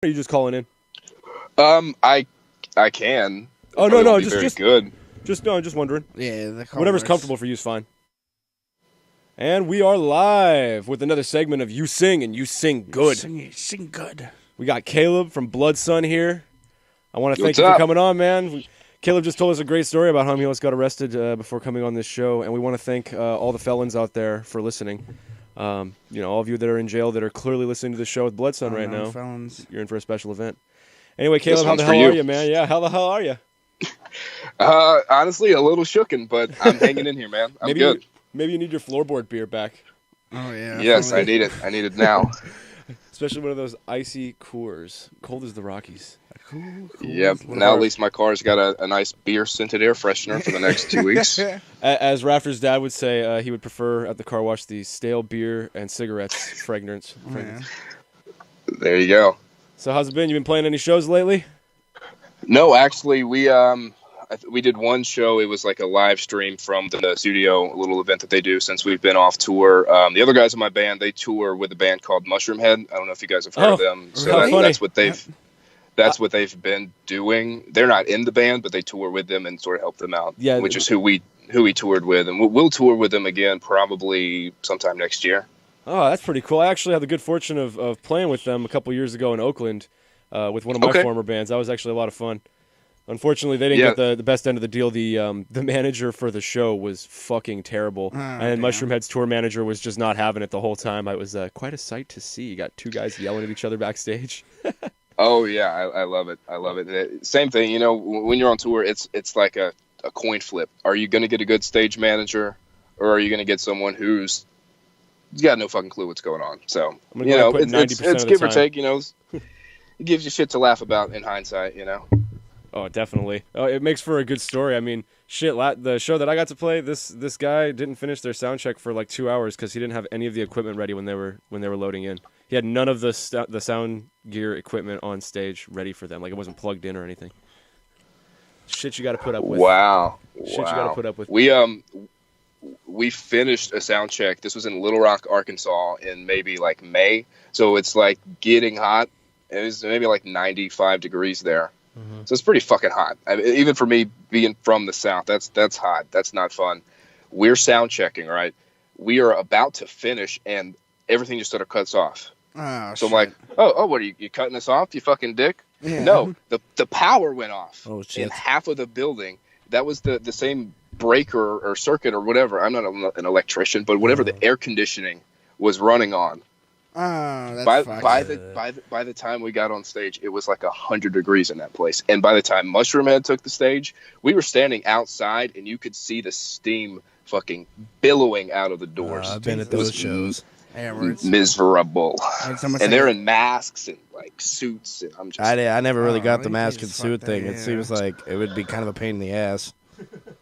Or are you just calling in? I can. Oh no, no, just good. Just wondering. Yeah, Whatever's comfortable for you is fine. And we are live with another segment of You Sing and You Sing Good. Sing good. We got Caleb from Blood Sun here. I want to thank What's you for up? coming on, man. Caleb just told us a great story about how he almost got arrested before coming on this show, and we want to thank all the felons out there for listening. All of you that are in jail that are clearly listening to the show with Blood Sun right now. Felons. You're in for a special event. Anyway, Caleb, how one's the for hell you. are you, man? Yeah, how the hell are you? Honestly, a little shooken, but I'm hanging in here, man. I'm good. Maybe you need your floorboard beer back. Oh yeah. Yes, I need it. I need it now. Especially one of those icy Coors, cold as the Rockies. Cool. Yep. Now at least my car's got a nice beer scented air freshener for the next 2 weeks. As Rafter's dad would say, he would prefer at the car wash the stale beer and cigarettes fragrance. Oh, yeah. There you go. So how's it been? You been playing any shows lately? No, actually, we did one show. It was like a live stream from the studio, a little event that they do since we've been off tour. The other guys in my band, they tour with a band called Mushroom Head. I don't know if you guys have heard of them. So that's what they've been doing. They're not in the band, but they tour with them and sort of help them out. Yeah, which is who we toured with, and we'll tour with them again probably sometime next year. Oh, that's pretty cool. I actually had the good fortune of playing with them a couple years ago in Oakland with one of my former bands. That was actually a lot of fun. Unfortunately, they didn't get the best end of the deal. The manager for the show was fucking terrible, and Mushroom Head's tour manager was just not having it the whole time. It was quite a sight to see. You got two guys yelling at each other backstage. Oh yeah, I love it. I love it. Same thing, when you're on tour, it's like a coin flip. Are you going to get a good stage manager, or are you going to get someone who's got no fucking clue what's going on? So it's give or take. It gives you shit to laugh about in hindsight. Oh, definitely. Oh, it makes for a good story. I mean, shit. The show that I got to play, this guy didn't finish their sound check for like 2 hours because he didn't have any of the equipment ready when they were loading in. He had none of the sound gear equipment on stage ready for them. Like it wasn't plugged in or anything. Shit, you got to put up with. Wow. Shit, you got to put up with. We finished a sound check. This was in Little Rock, Arkansas, in maybe like May. So it's like getting hot. It was maybe like 95 degrees there. Mm-hmm. So it's pretty fucking hot. I mean, even for me being from the South, that's hot. That's not fun. We're sound checking, right? We are about to finish, and everything just sort of cuts off. Oh, so I'm like, oh, what are you cutting us off, you fucking dick? Yeah. No, the power went off in half of the building. That was the same breaker or circuit or whatever. I'm not an electrician, but whatever the air conditioning was running on. Oh, by the time we got on stage, it was like 100 degrees in that place. And by the time Mushroom Head took the stage, we were standing outside, and you could see the steam fucking billowing out of the doors. I've been at those shows. Miserable. And they're in masks and like suits. And I'm just. I never really got the mask and suit thing. It seems like it would be kind of a pain in the ass.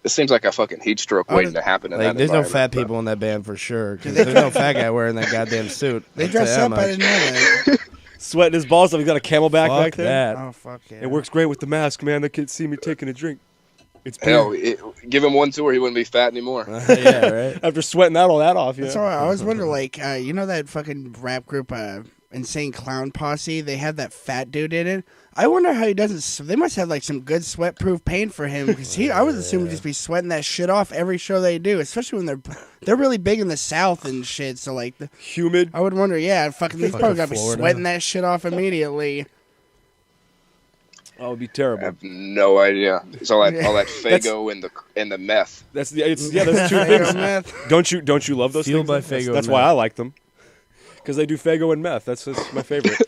It seems like a fucking heat stroke waiting to happen. In that there's no fat people in that band for sure. Because there's no fat guy wearing that goddamn suit. They dress up. I didn't know that. Sweating his balls off. He's got a camelback back there. That. Oh fuck yeah! It works great with the mask, man. They can't see me taking a drink. It's hell. Give him one tour, he wouldn't be fat anymore. Yeah, right. After sweating all that off, yeah. That's all right. I always wonder, like, that fucking rap group, Insane Clown Posse. They have that fat dude in it. I wonder how he doesn't. They must have like some good sweat-proof paint for him because I was assuming just be sweating that shit off every show they do, especially when they're really big in the South and shit. So like humid. I would wonder, he's probably gotta be sweating that shit off immediately. Oh, it'd be terrible. I have no idea. It's all that Faygo and the meth. That's those two things. Meth. Don't you love those Fueled things? by Faygo. That's why I like them. Because they do Faygo and meth. That's just my favorite.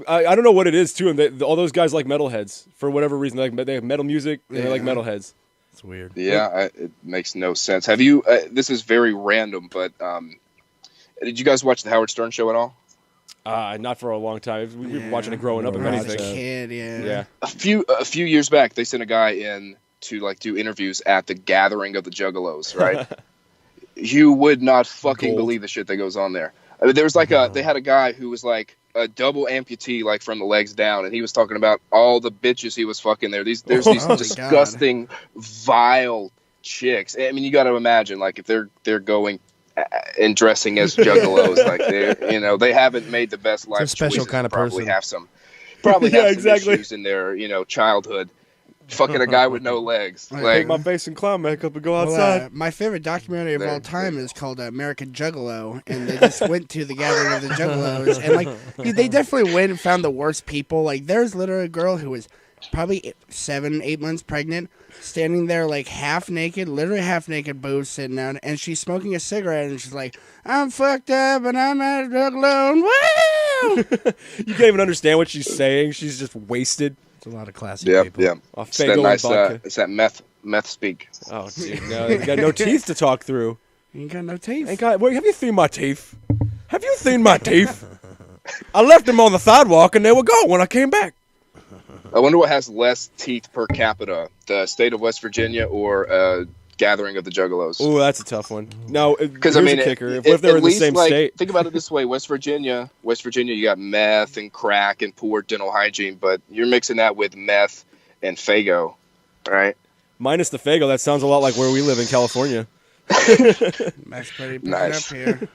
I don't know what it is too, and all those guys like metalheads for whatever reason. They have metal music. And they like metalheads. It's weird. Yeah, it makes no sense. Have you? This is very random, but did you guys watch the Howard Stern show at all? Not for a long time. We were watching it growing up. If anything, as a kid, yeah. A few years back, they sent a guy in to like do interviews at the Gathering of the Juggalos. Right? You would not fucking believe the shit that goes on there. I mean, there was like they had a guy who was like a double amputee, like from the legs down, and he was talking about all the bitches he was fucking there. There's these disgusting, vile chicks. I mean, you got to imagine, like, if they're going and dressing as juggalos, like they haven't made the best life it's a special choices. kind of Probably person. have some. probably have Yeah, some exactly. issues in their, childhood. Fucking a guy with no legs. Like, Paint my face in clown makeup and go outside. my favorite documentary of all time is called American Juggalo, and they just went to the gathering of the Juggalos, and like they definitely went and found the worst people. Like there's literally a girl who was probably 7-8 months pregnant, standing there like half naked, literally half naked, boobs sitting down, and she's smoking a cigarette, and she's like, "I'm fucked up, and I'm at a Juggalo, and woo!" You can't even understand what she's saying. She's just wasted. It's a lot of classy Yeah, people. yeah. Off It's that Faygo nice, and vodka. it's that meth speak. Oh, dude, no, you got no teeth to talk through. You ain't got no teeth. Ain't got, wait, have you seen my teeth? Have you seen my teeth? I left them on the sidewalk and they were gone when I came back. I wonder what has less teeth per capita, the state of West Virginia or gathering of the Juggalos. Oh, that's a tough one. No, Because here's I mean, a kicker. If If they were in the least, same state, think about it this way: West Virginia, you got meth and crack and poor dental hygiene, but you're mixing that with meth and Faygo, right? minus the Faygo, that sounds a lot like where we live in California. That's pretty picking Nice. up here.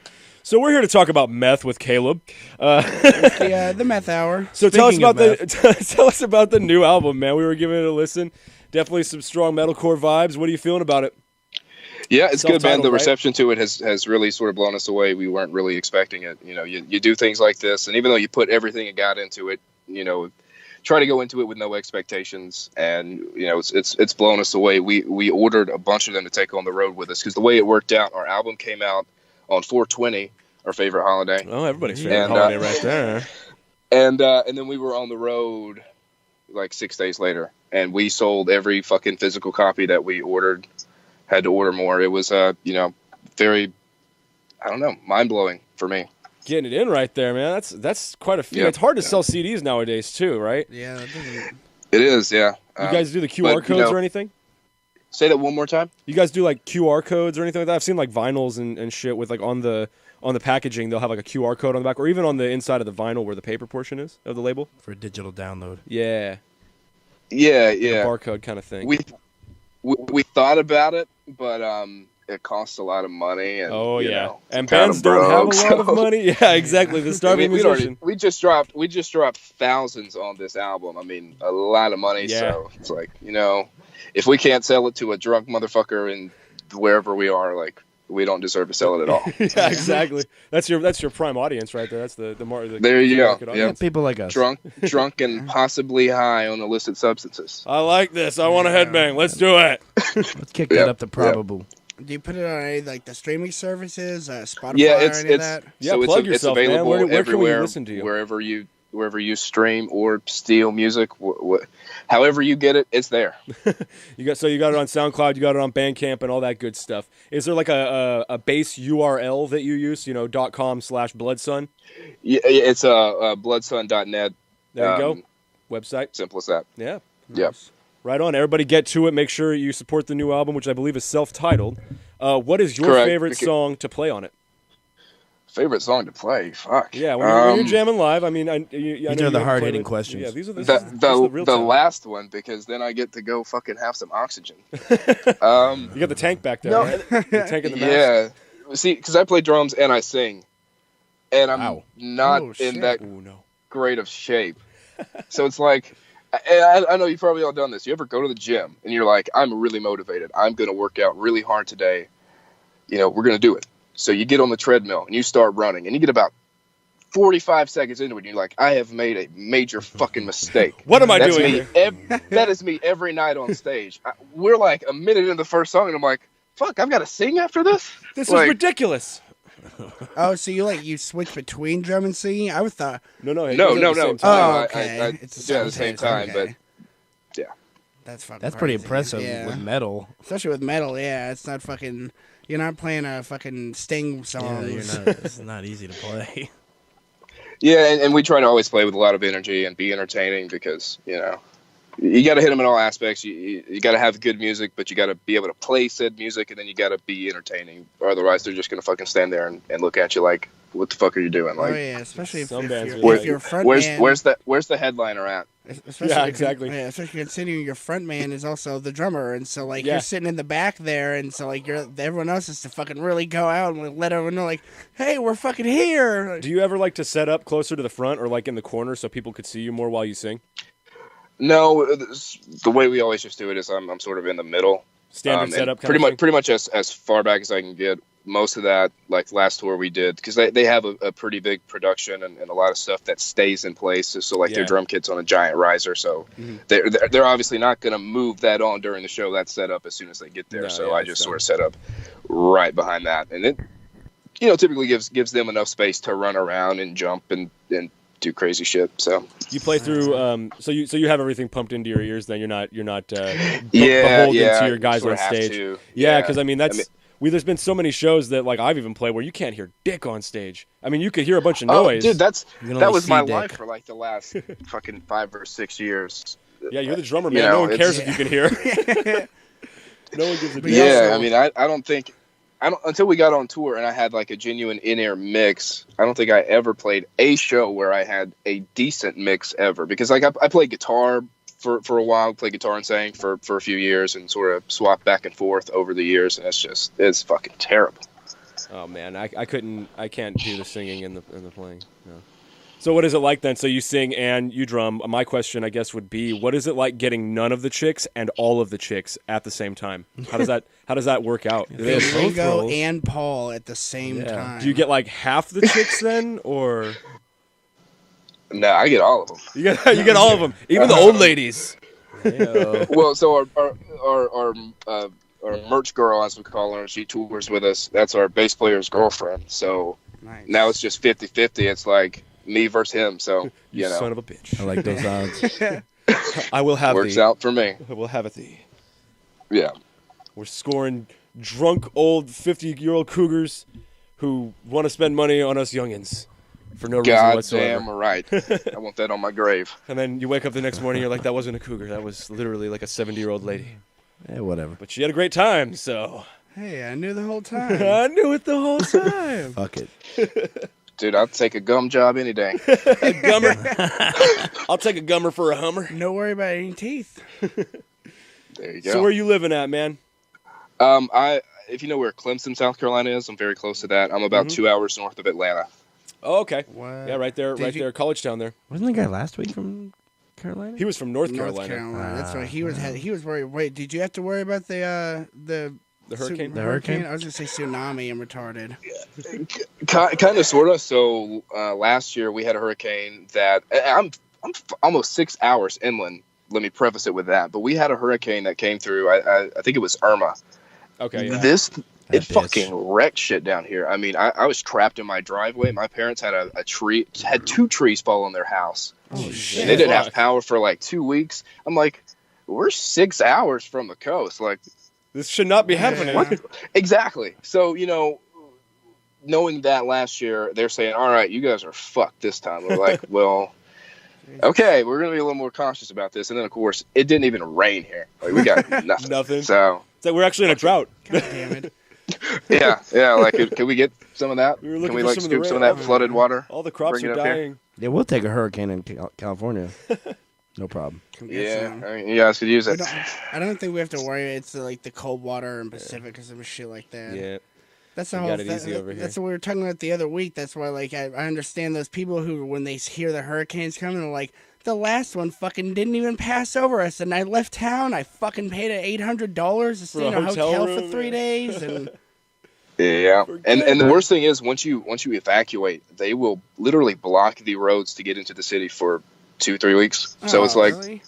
So we're here to talk about meth with Caleb. The meth hour. So tell us Speaking about of tell us about the new album, man. We were giving it a listen. Definitely some strong metalcore vibes. What are you feeling about it? Yeah, it's good, man. Self-titled, The right? reception to it has really sort of blown us away. We weren't really expecting it. You do things like this, and even though you put everything you got into it, try to go into it with no expectations, and it's blown us away. We ordered a bunch of them to take on the road with us because the way it worked out, our album came out on 4/20, our favorite holiday, Oh, everybody's favorite And, holiday right there. and then we were on the road like 6 days later, and we sold every fucking physical copy that we ordered. Had to order more. It was very, I don't know, mind blowing for me. Getting it in right there, man. That's quite a few. Yeah, It's hard to yeah. sell CDs nowadays too, right? Yeah, that doesn't. It is, yeah. You guys do the QR but, codes or anything? Say that one more time. You guys do like QR codes or anything like that? I've seen like vinyls and shit with like on the packaging they'll have like a QR code on the back, or even on the inside of the vinyl where the paper portion is of the label. For a digital download. Yeah, Yeah, like yeah. a barcode kind of thing. We thought about it, but it costs a lot of money, and Oh you yeah, know, and kinda bands don't have a broke, lot of so- money. Yeah, exactly. The starving we'd musician. we just dropped thousands on this album. I mean, a lot of money. Yeah. So it's like, if we can't sell it to a drunk motherfucker in wherever we are, like, we don't deserve to sell it at all. Yeah, exactly. That's your prime audience right there. That's the There you go. market Yeah. audience. People like us. drunk and possibly high on illicit substances. I like this. I want to headbang. Let's do it. Let's kick Yeah, that up to probable. Do you put it on any like the streaming services, Spotify, Yeah, or any of it's that? Yeah, so plug it's yourself, man. available Where can we everywhere, listen to you? wherever you stream or steal music, however you get it, it's there. You got it on SoundCloud, you got it on Bandcamp, and all that good stuff. Is there like a base URL that you use? .com/bloodsun. Yeah, it's bloodsun.net. There you go. Website. Simple as that. Yeah. Yep. Right on. Everybody get to it. Make sure you support the new album, which I believe is self-titled. What is your Correct. favorite song to play on it? Favorite song to play? Fuck. Yeah, when you're jamming live. I mean, I know These are you the have hard-hitting playlists. questions. Yeah, these are the real The time. last one, because then I get to go fucking have some oxygen. You got the tank back there. No, right? The tank in the mask. Yeah. See, because I play drums and I sing, and I'm Wow. not Oh, in shit. that Ooh, no. great of shape. So it's like, I know you've probably all done this. You ever go to the gym and you're like, I'm really motivated. I'm going to work out really hard today. We're going to do it. So you get on the treadmill and you start running and you get about 45 seconds into it and you're like, I have made a major fucking mistake. What am I That's doing me. here? That is me every night on stage. We're like a minute into the first song and I'm like, fuck, I've got to sing after this? This is Like, ridiculous. Oh, so you switch between drum and singing? I would thought. No. No. At the same time. Oh, okay. It's at the same time, okay. but yeah. That's fucking. That's pretty crazy. impressive Yeah. with metal. Especially with metal. Yeah, it's not fucking. You're not playing a fucking Sting Yeah, songs. it's not easy to play. Yeah, and we try to always play with a lot of energy and be entertaining because, you got to hit them in all aspects. You got to have good music, but you got to be able to play said music, and then you got to be entertaining. Or otherwise, they're just going to fucking stand there and look at you like what the fuck are you doing? Oh Like, yeah, especially if, Some if, bands you're, really if you're a front where's man. where's the headliner at? Especially Yeah, exactly. Yeah, especially considering your front man is also the drummer, and so like Yeah. you're sitting in the back there, and so like everyone else has to fucking really go out and let everyone know, like, hey, we're fucking here. Do you ever like to set up closer to the front or like in the corner so people could see you more while you sing? No, the way we always just do it is I'm sort of in the middle. Standard and setup, kind pretty of much thing? pretty much as far back as I can get. Most of that, like last tour we did, because they have a pretty big production and a lot of stuff that stays in place. So like Yeah. their drum kit's on a giant riser, so they're obviously not going to move that on during the show. That's set up as soon as they get there. No, so yeah, I it's just done. sort of set up right behind that, and it typically gives them enough space to run around and jump and do crazy shit. So You play through, so you have everything pumped into your ears. Then you're not yeah, beholden yeah, to your guys sort on of have stage. to. Yeah, because I mean there's been so many shows that like I've even played where you can't hear dick on stage. I mean you could hear a bunch of noise. Dude, that only was see my dick. life for like the last fucking 5 or 6 years. Yeah, you're the drummer, You man. know, No one cares it's- if you can hear. No one gives a But damn. Yeah, also- I mean, I don't think until we got on tour and I had like a genuine in-air mix. I don't think I ever played a show where I had a decent mix ever, because like I played guitar for a while, played guitar and sang for a few years, and sort of swapped back and forth over the years, and it's fucking terrible. Oh man, I can't do the singing and the playing. No. So what is it like then? So you sing and you drum. My question, I guess, would be, what is it like getting none of the chicks and all of the chicks at the same time? How does that work out? Do they have both Ringo roles? and Paul at the same Yeah. time. Do you get like half the chicks then, or No, I get all of them. you get all of them, even the old ladies? Heyo. Well, so our merch girl, as we call her, she tours with us. That's our bass player's girlfriend. So Nice. now it's just 50-50. It's like me versus him. So You you know, son of a bitch. I like those odds. I will have works thee. out for me. I will have it thee. Yeah. We're scoring drunk old 50-year-old cougars who want to spend money on us youngins for no reason God whatsoever. damn right. I want that on my grave. And then you wake up the next morning, you're like, that wasn't a cougar. That was literally like a 70-year-old lady. Whatever. But she had a great time, so Hey, I knew the whole time. I knew it the whole time. Fuck it. Dude, I'll take a gum job any day. A gummer. I'll take a gummer for a Hummer. No worry about any teeth. There you go. So where you living at, man? If you know where Clemson, South Carolina is, I'm very close to that. I'm about 2 hours north of Atlanta. Oh, okay. What? Yeah, right there, Did you- there, College Town there. Wasn't the guy last week from Carolina? He was from North North Carolina. Carolina. That's right. He was worried. Wait, did you have to worry about the hurricane? The hurricane? I was gonna say tsunami and retarded. Kind of, sort of. So last year we had a hurricane that I'm almost 6 hours inland. Let me preface it with that. But we had a hurricane that came through. I think it was Irma. Okay, yeah. It bitch. fucking wrecked shit down here. I mean, I was trapped in my driveway. My parents had had 2 trees fall on their house. Oh shit! And they didn't have Fuck. power for like 2 weeks. I'm like, we're 6 hours from the coast. Like, This should not be happening. What? exactly. So, knowing that last year, they're saying, all right, you guys are fucked this time. We're like, well, okay, we're going to be a little more cautious about this. And then, of course, it didn't even rain here. Like, we got nothing. Nothing. So, It's like we're actually in a drought. God damn it! yeah, like, can we get some of that? We were Can looking we, for like, some of the scoop some of rain. that flooded water? All the crops Bring are it up here. dying. Yeah, we'll take a hurricane in California. No problem. Come get Yeah, some. I mean, you guys could use We it. I don't think we have to worry. It's like the cold water and Pacific or some shit like that. Yeah. That's the We whole. got it easy over here. That's what we were talking about the other week. That's why, like, I understand those people who, when they hear the hurricanes coming, they're like, the last one fucking didn't even pass over us, and I left town. I fucking paid $800 to stay in a hotel for room, 3 yeah. days, and Yeah, Forget and the it. worst thing is once you evacuate, they will literally block the roads to get into the city for 2-3 weeks. So it's Oh, like, really?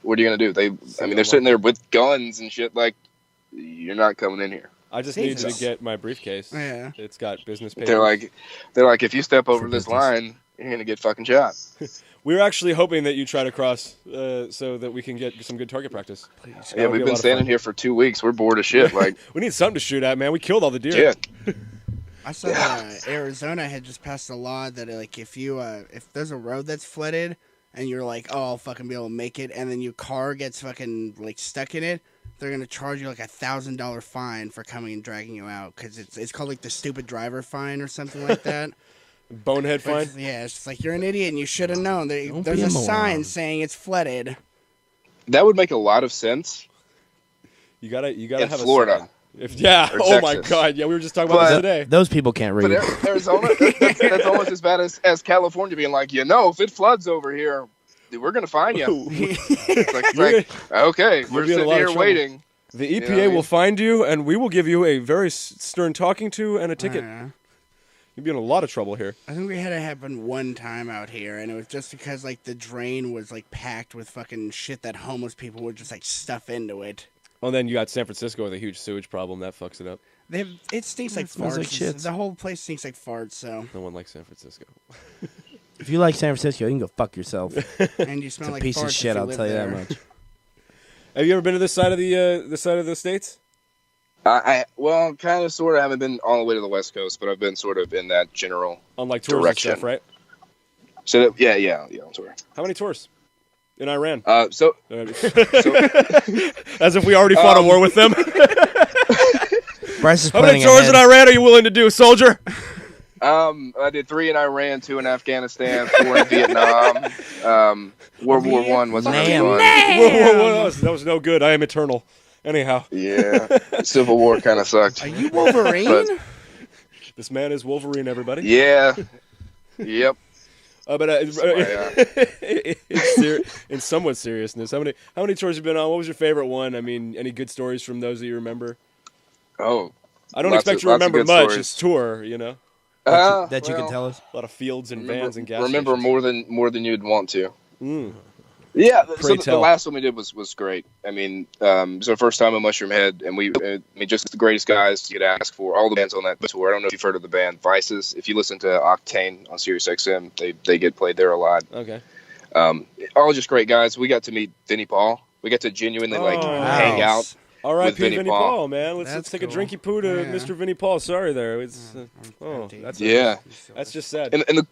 what are you gonna do? They're sitting there with guns and shit. Like, you're not coming in here. I just need to Jesus. get my briefcase. Yeah. It's got business papers. They're like, if you step over For this business. line, you're gonna get fucking shot. We were actually hoping that you try to cross so that we can get some good target practice. Please. That Yeah, would be we've a been lot of standing fun. here for 2 weeks. We're bored as shit. Like, We need something to shoot at, man. We killed all the deer. shit. I saw that Arizona had just passed a law that, like, if there's a road that's flooded and you're like, oh, I'll fucking be able to make it, and then your car gets fucking, like, stuck in it, they're gonna charge you like $1,000 fine for coming and dragging you out because it's called like the stupid driver fine or something like that. Bonehead fine. Yeah, it's just like you're an idiot and you should have known. Don't There's be a a moron. sign saying it's flooded. That would make a lot of sense. You gotta In have Florida. a sign. Or oh my Texas. God, yeah, we were just talking about this today. Those people can't read. But Arizona, that's almost as bad as California being like, if it floods over here, we're gonna find you. It's like, okay, we're be in a sitting lot of here trouble. waiting. The EPA know what I mean? will find you, and we will give you a very stern talking to and a ticket. You'd be in a lot of trouble here. I think we had it happen one time out here, and it was just because like the drain was like packed with fucking shit that homeless people would just like stuff into it. Oh, then you got San Francisco with a huge sewage problem. That fucks it up. It stinks like smells farts. like shit. The whole place stinks like farts. So No one likes San Francisco. If you like San Francisco, you can go fuck yourself. It's and you smell a like piece farts of shit. if you I'll live tell you that there. much. Have you ever been to this side of the states? Well, kind of, sort of. Haven't been all the way to the West Coast, but I've been sort of in that general. On like tours Direction. and stuff, right? So yeah, on tour. How many tours? In Iran. So As if we already fought a war with them. Bryce is How many planning tours ahead. in Iran are you willing to do, soldier? I did 3 in Iran, 2 in Afghanistan, 4 in Vietnam. World War I wasn't really Damn. fun. Whoa, that was no good. I am eternal. Anyhow, Yeah, Civil War kind of sucked. Are you Wolverine? But- this man is Wolverine, everybody. Yeah. Yep. But in somewhat seriousness, how many tours have you been on? What was your favorite one? I mean, any good stories from those that you remember? Oh. I don't Lots expect of- you to lots of remember good much. stories. It's tour, you know. That you can well, tell us. A lot of fields and vans and gas Remember stations. more than you'd want to. Mm. Yeah, so Pray the tell. last one we did was great. I mean, it was our first time at Mushroom Head, and just the greatest guys you could ask for. All the bands on that tour. I don't know if you've heard of the band Vices. If you listen to Octane on Sirius XM, they get played there a lot. Okay. All just great guys. We got to meet Vinnie Paul. We got to genuinely hang out. R.I.P. Vinnie Vinnie Paul. Paul, man. Let's That's take a cool. drinky poo to Yeah. Mr. Vinnie Paul. Sorry there. It's that's Yeah. that's just sad. And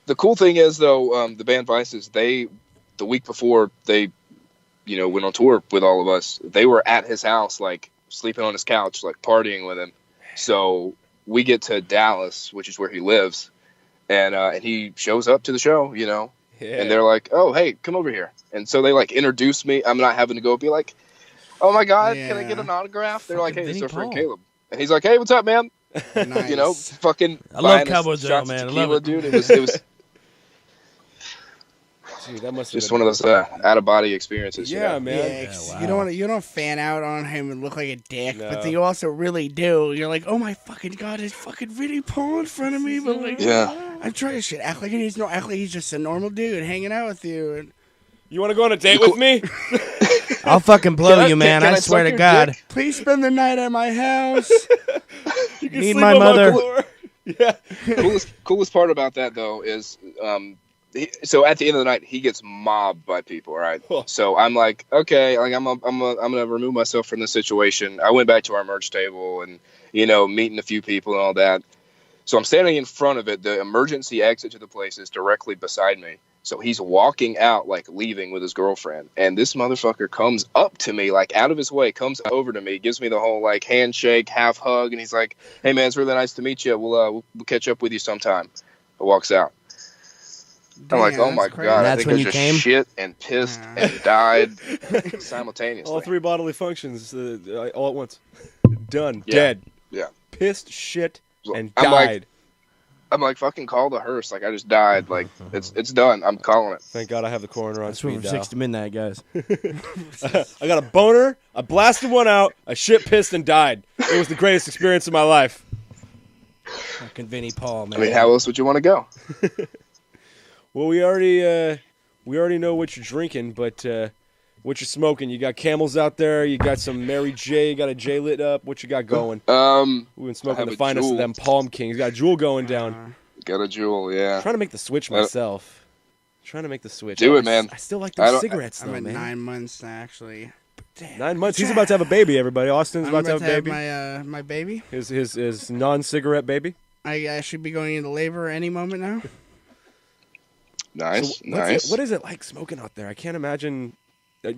the cool thing is though, the band Vices, the week before they, went on tour with all of us, they were at his house, like sleeping on his couch, like partying with him. So we get to Dallas, which is where he lives, and he shows up to the show, Yeah. and they're like, "Oh, hey, come over here." And so they like introduce me. I'm not having to go be like, "Oh my God, can I get an autograph?" They're like, "Hey, it's Vinnie our friend Paul. Caleb," and he's like, "Hey, what's up, man?" Nice. Fucking. I love buying us Cowboy Joe, shots of man. I tequila, love it. dude. It was Gee, that must just have one of those out of body experiences. Yeah, you know? man. Yeah, 'cause you don't fan out on him and look like a dick, No. but you also really do. You're like, oh my fucking God, it's fucking Vinnie Paul in front of me, but like, Yeah. I'm trying to act like he's just a normal dude hanging out with you. And You want to go on a date with me? I'll fucking blow you, man. can I I swear suck to your God. dick? please spend the night at my house. You can Meet sleep my on mother. floor. Yeah. Coolest part about that though is so at the end of the night he gets mobbed by people, right? Huh. So I'm like, okay, like I'm gonna remove myself from this situation. I went back to our merch table and meeting a few people and all that. So I'm standing in front of it. The emergency exit to the place is directly beside me. So he's walking out, like leaving with his girlfriend, and this motherfucker comes up to me, like out of his way, comes over to me, gives me the whole like handshake, half hug, and he's like, "Hey man, it's really nice to meet you. We'll catch up with you sometime." He walks out. I'm like, Damn, "Oh my that's crazy. God!" I That's think when I you just came? shit and pissed and died simultaneously. All 3 bodily functions all at once. Done. Yeah. Dead. Yeah. Pissed, shit, So and I'm like- died. I'm like, "Fucking call the hearse!" Like I just died. Like it's done. I'm calling it. Thank God I have the coroner on That's from speed 6 dial. to midnight, guys. I got a boner, I blasted one out, I shit, pissed, and died. It was the greatest experience of my life. Fucking Vinnie Paul, man. I mean, how else would you want to go? Well, we already know what you're drinking, but what you're smoking. You got Camels out there. You got some Mary J. You got a J lit up. What you got going? We've been smoking have the a finest of Juul. them Palm Kings. Got a Jewel going down. Got a Jewel, yeah. Trying to make the switch myself. Trying to make the switch. Do it, man. I still like I those don't- cigarettes, I'm though, at man. 9 months actually. Damn. 9 months. He's about to have a baby. Everybody. Austin's I'm about to have a baby. my baby. His non-cigarette baby. I should be going into labor any moment now. Nice, So nice. what is it like smoking out there? I can't imagine.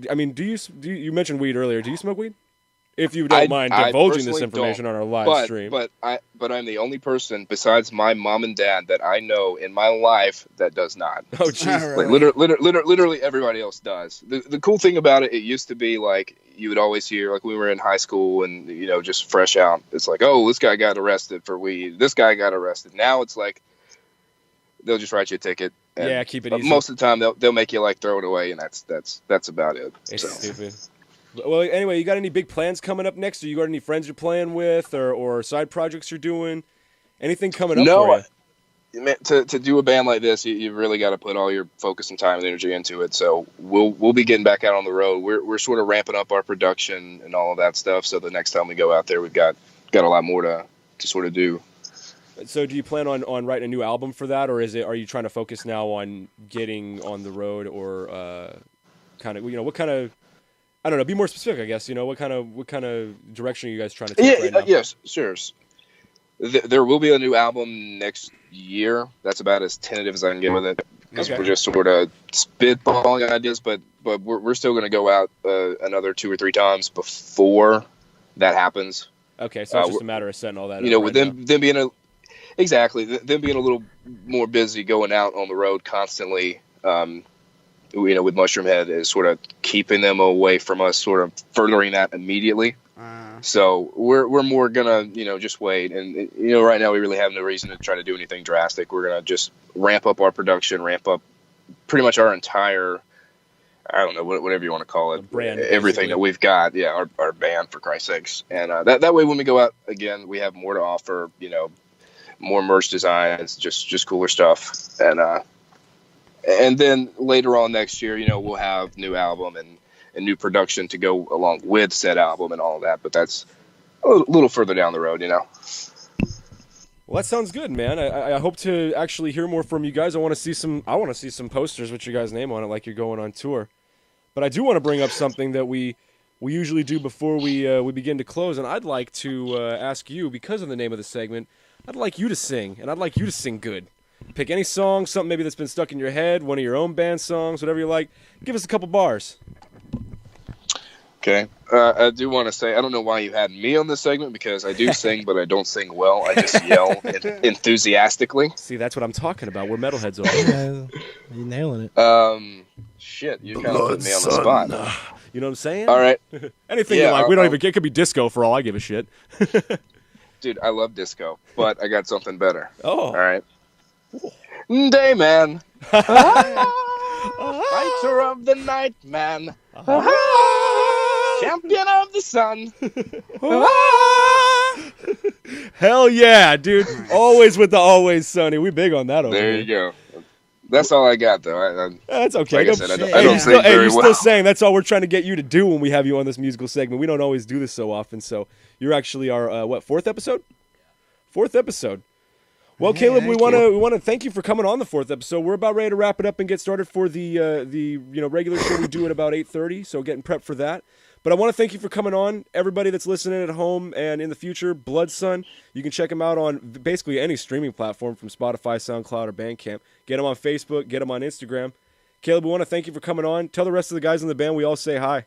I mean, do you mentioned weed earlier? Do you smoke weed? if you don't mind divulging this personally information on our live stream. But I'm the only person besides my mom and dad that I know in my life that does not. Oh, jeez. Like literally everybody else does. The cool thing about it used to be like you would always hear, like we were in high school and just fresh out. It's like, oh, this guy got arrested for weed. This guy got arrested. Now it's like they'll just write you a ticket. And yeah, keep it easy. Most of the time they'll make you like throw it away, and that's about it. It's stupid. Well, anyway, you got any big plans coming up next? Or you got any friends you're playing with, or side projects you're doing? Anything coming up for you? To do a band like this, you really got to put all your focus and time and energy into it. So we'll be getting back out on the road. We're sort of ramping up our production and all of that stuff. So the next time we go out there, we've got a lot more to sort of do. So do you plan on writing a new album for that, or are you trying to focus now on getting on the road, or kind of what kind of, I don't know, be more specific, I guess. What kind of direction are you guys trying to take right now? Yes, sure. There will be a new album next year. That's about as tentative as I can get with it, because we're just sort of spitballing ideas. But we're still going to go out another 2 or 3 times before that happens. Okay, so it's just a matter of setting all that. With them being them being a little more busy going out on the road constantly. With Mushroom Head is sort of keeping them away from us, sort of furthering that immediately. So we're more gonna, just wait. And, right now we really have no reason to try to do anything drastic. We're gonna just ramp up our production, ramp up pretty much our entire, I don't know, whatever you want to call it, brand, everything that we've got. Yeah, our band, for Christ's sakes. And that way when we go out again, we have more to offer, more merch designs, just cooler stuff. And then later on next year, we'll have new album and new production to go along with said album and all of that. But that's a little further down the road, Well, that sounds good, man. I hope to actually hear more from you guys. I want to see some posters with your guys' name on it, like you're going on tour. But I do want to bring up something that we usually do before we begin to close, and I'd like to ask you, because of the name of the segment, I'd like you to sing, and I'd like you to sing good. Pick any song, something maybe that's been stuck in your head, one of your own band songs, whatever you like. Give us a couple bars. Okay. I do want to say, I don't know why you had me on this segment, because I do sing, but I don't sing well. I just yell enthusiastically. See, that's what I'm talking about. We're metalheads over here. You're nailing it. Shit, you kind of put me on the spot. You know what I'm saying? All right. Anything you like. We don't even get. It could be disco for all I give a shit. Dude, I love disco, but I got something better. Oh. All right. Dayman. Fighter of the night, man. Champion of the sun. Hell yeah, dude. Always with the Always Sunny. We big on that over there. There you go. That's all I got, though. That's okay. Like I said, I don't sing very well. You're still saying that's all we're trying to get you to do when we have you on this musical segment. We don't always do this so often, so you're actually our, 4th episode? 4th episode. Well, Caleb, we want to thank you for coming on the 4th episode. We're about ready to wrap it up and get started for the regular show we do at about 8:30. So getting prepped for that. But I want to thank you for coming on. Everybody that's listening at home and in the future, Bloodsun, you can check them out on basically any streaming platform from Spotify, SoundCloud, or Bandcamp. Get them on Facebook. Get them on Instagram. Caleb, we want to thank you for coming on. Tell the rest of the guys in the band we all say hi.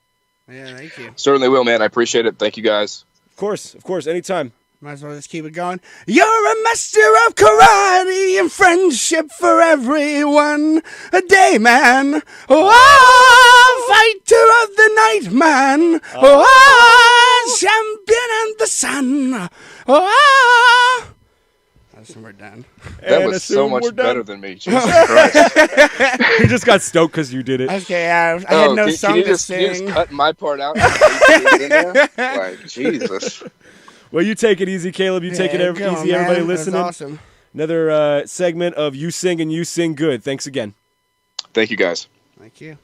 Yeah, thank you. Certainly will, man. I appreciate it. Thank you, guys. Of course, anytime. Might as well just keep it going. You're a master of karate and friendship for everyone. A day man. Oh, fighter of the night man. Oh, champion of the sun. Oh. That's when we're done. That was so much better than me. Jesus Christ. You just got stoked because you did it. Okay, I had no song to sing. Can you just cut my part out? In there? Like, Jesus. Well, you take it easy, Caleb. You take it easy, everybody listening. That's awesome. Another segment of You Sing and You Sing Good. Thanks again. Thank you, guys. Thank you.